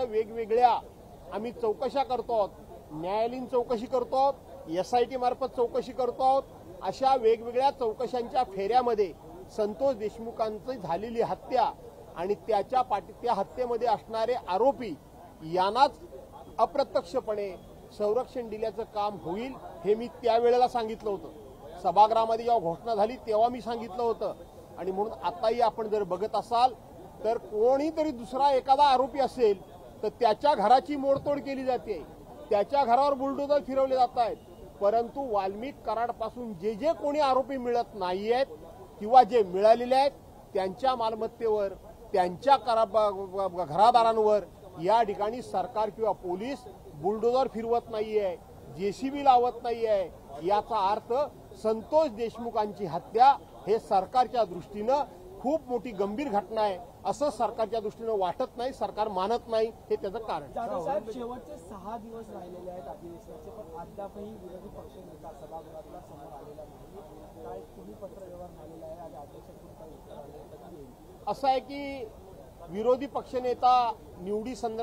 फक्त वेगवेगळ्या आम्ही चौकशा करतो आहोत, न्यायालयीन चौकशी करतो आहोत, SIT मार्फत चौकशी करतो आहोत. अशा वेगवेगळ्या चौकशांच्या फेऱ्यामध्ये संतोष देशमुखांची झालेली हत्या आणि त्या हत्येमध्ये असणारे आरोपी यांनाच अप्रत्यक्षपणे संरक्षण दिल्याचं काम होईल हे मी त्यावेळेला सांगितलं होतं. सभागृहामध्ये जेव्हा घोषणा झाली तेव्हा मी सांगितलं होतं. आणि म्हणून आताही आपण जर बघत असाल तर कोणीतरी दुसरा एखादा आरोपी असेल तर त्याच्या घराची मोडतोड केली जाते, त्याच्या घरावर बुलडोजर फिरवले जात आहेत. परंतु वाल्मिक कराडपासून जे कोणी आरोपी मिळत नाहीयेत किंवा जे मिळालेले आहेत त्यांच्या मालमत्तेवर, त्यांच्या घरादारांवर या ठिकाणी सरकार किंवा पोलीस बुलडोजर फिरवत नाहीये, JCB लावत नाहीये. याचा अर्थ संतोष देशमुखांची हत्या हे सरकारच्या दृष्टीनं खूप मोठी गंभीर घटना आहे असं सरकारच्या दृष्टीनं वाटत नाही, सरकार मानत नाही. हे त्याचं कारण. जाधव साहेब, शेवटचे 6 दिवस राहिलेले आहेत अधिवेशनाचे, पण अद्यापही विरोधी पक्षनेता सभागृहातला समोर आलेला नाही. काय तुम्ही पत्रव्यवहार झालेला आहे आणि अध्यक्षांकडून काय उत्तर आले? असं आहे की विरोधी पक्षनेता निवडी